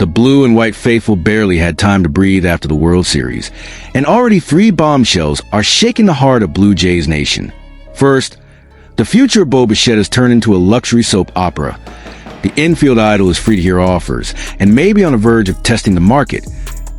The blue and white faithful barely had time to breathe after the World Series, and already 3 bombshells are shaking the heart of Blue Jays Nation. First, the future of Bo Bichette has turned into a luxury soap opera. The infield idol is free to hear offers, and may be on the verge of testing the market,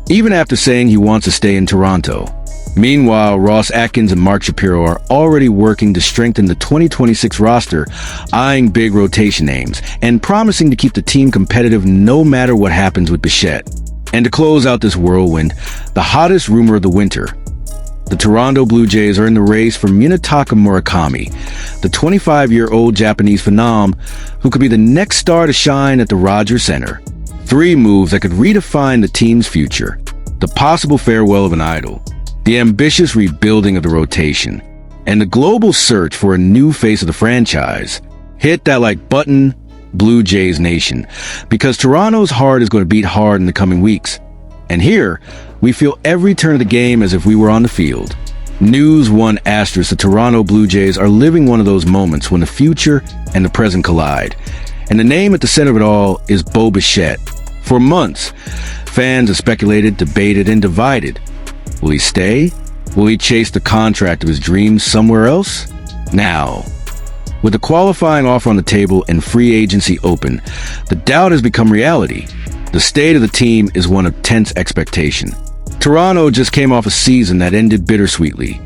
even after saying he wants to stay in Toronto. Meanwhile, Atkins and Mark Shapiro are already working to strengthen the 2026 roster, eyeing big rotation names, and promising to keep the team competitive no matter what happens with Bichette. And to close out this whirlwind, the hottest rumor of the winter. The Toronto Blue Jays are in the race for Munetaka Murakami, the 25-year-old Japanese phenom who could be the next star to shine at the Rogers Center. 3 moves that could redefine the team's future. The possible farewell of an idol, the ambitious rebuilding of the rotation, and the global search for a new face of the franchise. Hit that like button, Blue Jays Nation, because Toronto's heart is going to beat hard in the coming weeks. And here, we feel every turn of the game as if we were on the field. News 1 asterisk, the Toronto Blue Jays are living one of those moments when the future and the present collide. And the name at the center of it all is Bo Bichette. For months, fans have speculated, debated, and divided. Will he stay? Will he chase the contract of his dreams somewhere else? Now, with the qualifying offer on the table and free agency open, the doubt has become reality. The state of the team is one of tense expectation. Toronto just came off a season that ended bittersweetly.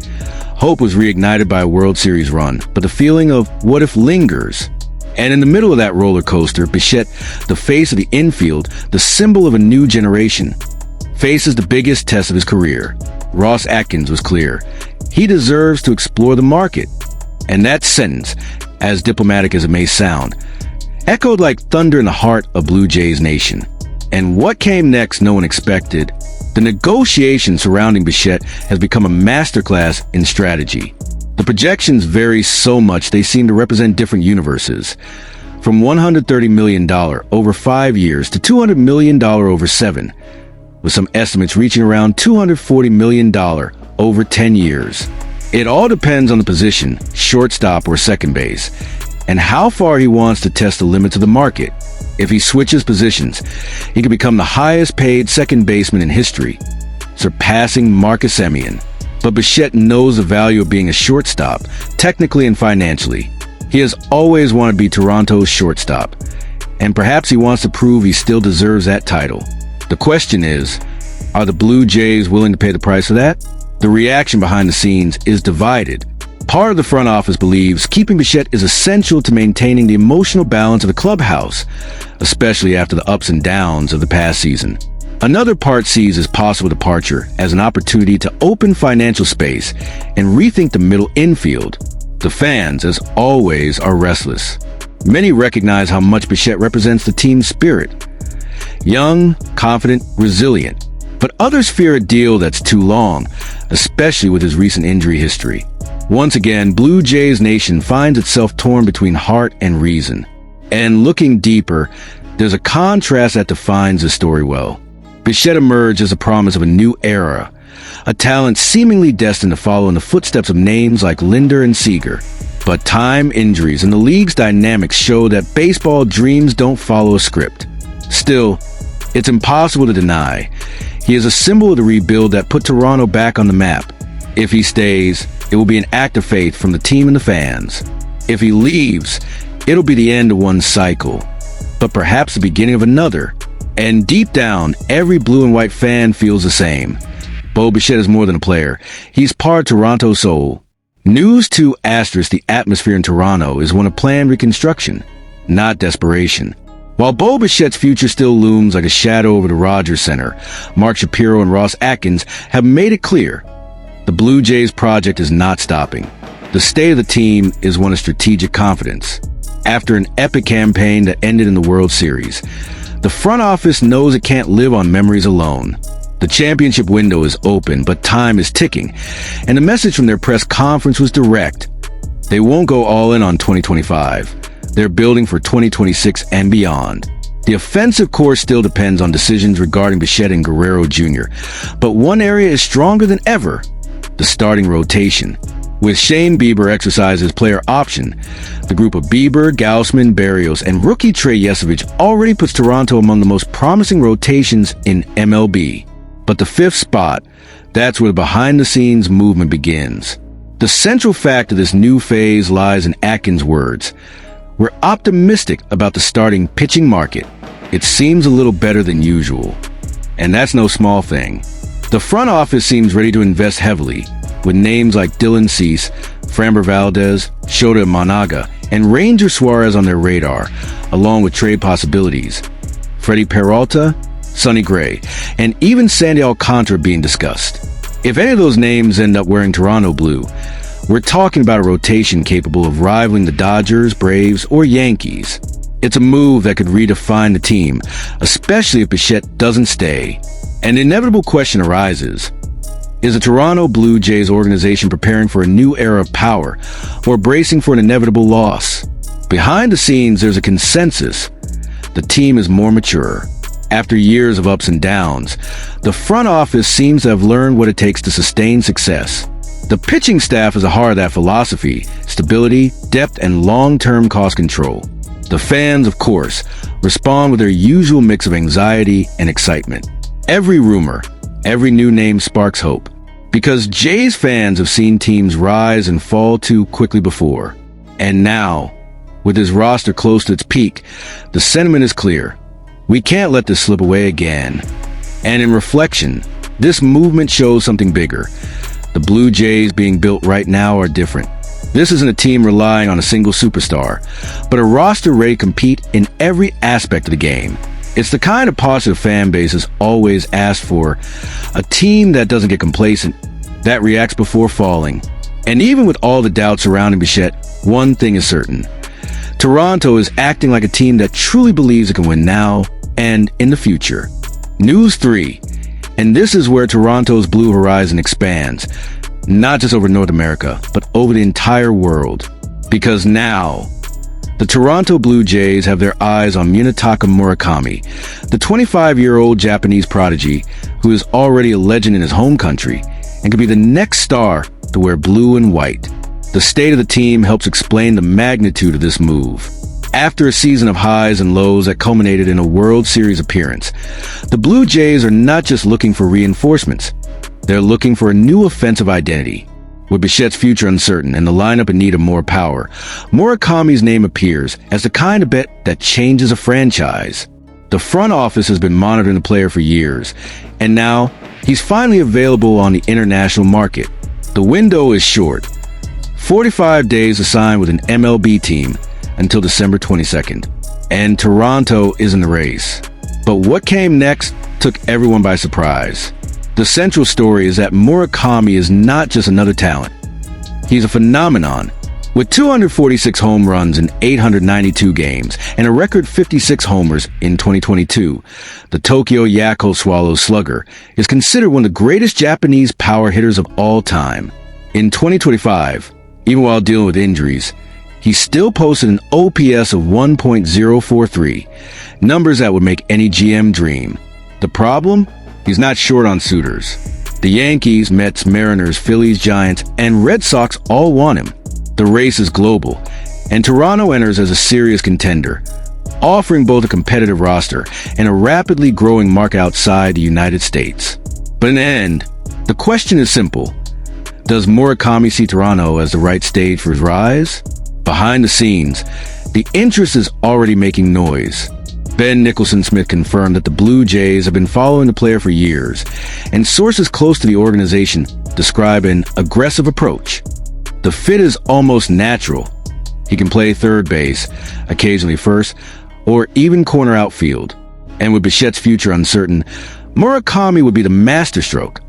Hope was reignited by a World Series run, but the feeling of what if lingers. And in the middle of that roller coaster, Bichette, the face of the infield, the symbol of a new generation, faces the biggest test of his career. Atkins was clear. He deserves to explore the market. And that sentence, as diplomatic as it may sound, echoed like thunder in the heart of Blue Jays Nation. And what came next, no one expected. The negotiation surrounding Bichette has become a masterclass in strategy. The projections vary so much they seem to represent different universes. From $130 million over 5 years to $200 million over 7, with some estimates reaching around $240 million over 10 years. It all depends on the position, shortstop or second base, and how far he wants to test the limits of the market. If he switches positions, he could become the highest paid second baseman in history, surpassing Marcus Semien. But Bichette knows the value of being a shortstop, technically and financially. He has always wanted to be Toronto's shortstop, and perhaps he wants to prove he still deserves that title. The question is, are the Blue Jays willing to pay the price for that? The reaction behind the scenes is divided. Part of the front office believes keeping Bichette is essential to maintaining the emotional balance of the clubhouse, especially after the ups and downs of the past season. Another part sees his possible departure as an opportunity to open financial space and rethink the middle infield. The fans, as always, are restless. Many recognize how much Bichette represents the team's spirit. Young, confident, resilient. But others fear a deal that's too long, especially with his recent injury history. Once again, Blue Jays Nation finds itself torn between heart and reason. And looking deeper, there's a contrast that defines the story well. Bichette emerged as a promise of a new era, a talent seemingly destined to follow in the footsteps of names like Linder and Seager. But time, injuries, and the league's dynamics show that baseball dreams don't follow a script. Still, it's impossible to deny. He is a symbol of the rebuild that put Toronto back on the map. If he stays, it will be an act of faith from the team and the fans. If he leaves, it'll be the end of one cycle, but perhaps the beginning of another. And deep down, every blue and white fan feels the same. Bo Bichette is more than a player. He's part of Toronto's soul. News 2 asterisk, the atmosphere in Toronto is one of planned reconstruction, not desperation. While Bo Bichette's future still looms like a shadow over the Rogers Center, Mark Shapiro and Atkins have made it clear the Blue Jays project is not stopping. The state of the team is one of strategic confidence. After an epic campaign that ended in the World Series, the front office knows it can't live on memories alone. The championship window is open, but time is ticking, and the message from their press conference was direct. They won't go all in on 2025. They're building for 2026 and beyond. The offensive core still depends on decisions regarding Bichette and Guerrero Jr., but one area is stronger than ever: the starting rotation. With Shane Bieber exercising his player option, the group of Bieber, Gausman, Berrios, and rookie Trey Yesovich already puts Toronto among the most promising rotations in MLB. But the fifth spot, that's where the behind-the-scenes movement begins. The central fact of this new phase lies in Atkins' words. We're optimistic about the starting pitching market. It seems a little better than usual. And that's no small thing. The front office seems ready to invest heavily, with names like Dylan Cease, Framber Valdez, Shota Imanaga, and Ranger Suarez on their radar, along with trade possibilities. Freddie Peralta, Sonny Gray, and even Sandy Alcantara being discussed. If any of those names end up wearing Toronto blue, we're talking about a rotation capable of rivaling the Dodgers, Braves, or Yankees. It's a move that could redefine the team, especially if Bichette doesn't stay. An inevitable question arises. Is the Toronto Blue Jays organization preparing for a new era of power or bracing for an inevitable loss? Behind the scenes, there's a consensus. The team is more mature. After years of ups and downs, the front office seems to have learned what it takes to sustain success. The pitching staff is a heart of that philosophy: stability, depth, and long-term cost control. The fans, of course, respond with their usual mix of anxiety and excitement. Every rumor, every new name sparks hope, because Jays fans have seen teams rise and fall too quickly before. And now, with his roster close to its peak, the sentiment is clear. We can't let this slip away again. And in reflection, this movement shows something bigger. The Blue Jays being built right now are different. This isn't a team relying on a single superstar, but a roster ready to compete in every aspect of the game. It's the kind of positive fan base has always asked for, a team that doesn't get complacent, that reacts before falling. And even with all the doubts surrounding Bichette, one thing is certain. Toronto is acting like a team that truly believes it can win now and in the future. News 3. And this is where Toronto's blue horizon expands, not just over North America, but over the entire world. Because now, the Toronto Blue Jays have their eyes on Munetaka Murakami, the 25-year-old Japanese prodigy who is already a legend in his home country and could be the next star to wear blue and white. The state of the team helps explain the magnitude of this move. After a season of highs and lows that culminated in a World Series appearance, the Blue Jays are not just looking for reinforcements. They're looking for a new offensive identity. With Bichette's future uncertain and the lineup in need of more power, Murakami's name appears as the kind of bet that changes a franchise. The front office has been monitoring the player for years, and now he's finally available on the international market. The window is short. 45 days to sign with an MLB team until December 22nd. And Toronto is in the race. But what came next took everyone by surprise. The central story is that Murakami is not just another talent. He's a phenomenon. With 246 home runs in 892 games and a record 56 homers in 2022, the Tokyo Yakult Swallows slugger is considered one of the greatest Japanese power hitters of all time. In 2025, even while dealing with injuries, he still posted an OPS of 1.043, numbers that would make any GM dream. The problem? He's not short on suitors. The Yankees, Mets, Mariners, Phillies, Giants, and Red Sox all want him. The race is global, and Toronto enters as a serious contender, offering both a competitive roster and a rapidly growing market outside the United States. But in the end, the question is simple. Does Murakami see Toronto as the right stage for his rise? Behind the scenes, the interest is already making noise. Ben Nicholson-Smith confirmed that the Blue Jays have been following the player for years, and sources close to the organization describe an aggressive approach. The fit is almost natural. He can play third base, occasionally first, or even corner outfield. And with Bichette's future uncertain, Murakami would be the masterstroke.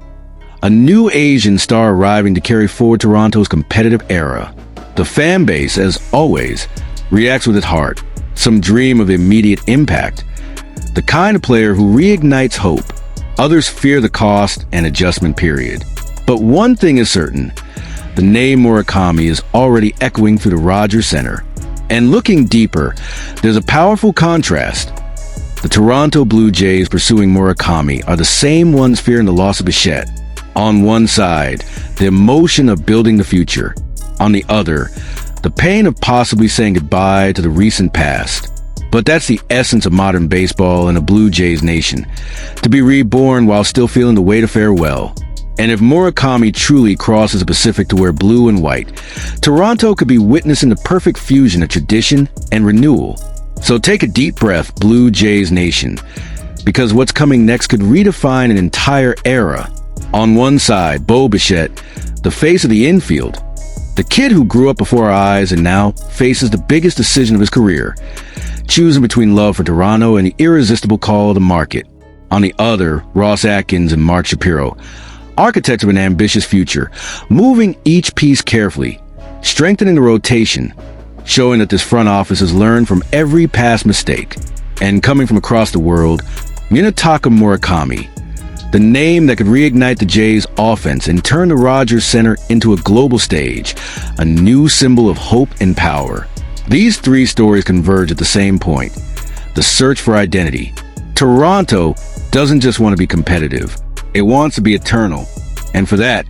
A new Asian star arriving to carry forward Toronto's competitive era. The fan base, as always, reacts with its heart. Some dream of immediate impact. The kind of player who reignites hope. Others fear the cost and adjustment period. But one thing is certain. The name Murakami is already echoing through the Rogers Center. And looking deeper, there's a powerful contrast. The Toronto Blue Jays pursuing Murakami are the same ones fearing the loss of Bichette. On one side, the emotion of building the future. On the other, the pain of possibly saying goodbye to the recent past. But that's the essence of modern baseball and a Blue Jays nation. To be reborn while still feeling the weight of farewell. And if Murakami truly crosses the Pacific to wear blue and white, Toronto could be witnessing the perfect fusion of tradition and renewal. So take a deep breath, Blue Jays nation, because what's coming next could redefine an entire era. On one side, Bo Bichette, the face of the infield, the kid who grew up before our eyes and now faces the biggest decision of his career, choosing between love for Toronto and the irresistible call of the market. On the other, Atkins and Mark Shapiro, architects of an ambitious future, moving each piece carefully, strengthening the rotation, showing that this front office has learned from every past mistake. And coming from across the world, Munetaka Murakami, the name that could reignite the Jays' offense and turn the Rogers Center into a global stage, a new symbol of hope and power. These three stories converge at the same point: the search for identity. Toronto doesn't just want to be competitive, it wants to be eternal. And for that,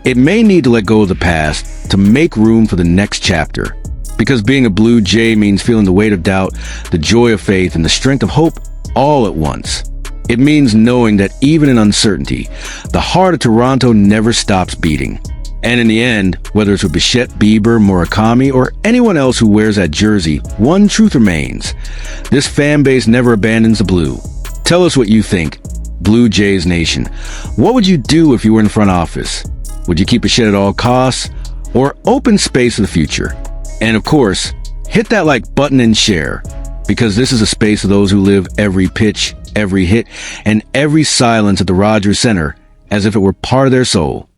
it may need to let go of the past to make room for the next chapter. Because being a Blue Jay means feeling the weight of doubt, the joy of faith, and the strength of hope all at once. It means knowing that even in uncertainty, the heart of Toronto never stops beating. And in the end, whether it's with Bichette, Bieber, Murakami, or anyone else who wears that jersey, one truth remains: this fan base never abandons the blue. Tell us what you think, Blue Jays Nation. What would you do if you were in the front office? Would you keep Bichette at all costs, or open space for the future? And of course, hit that like button and share, because this is a space of those who live every pitch, every hit, and every silence at the Rogers Center as if it were part of their soul.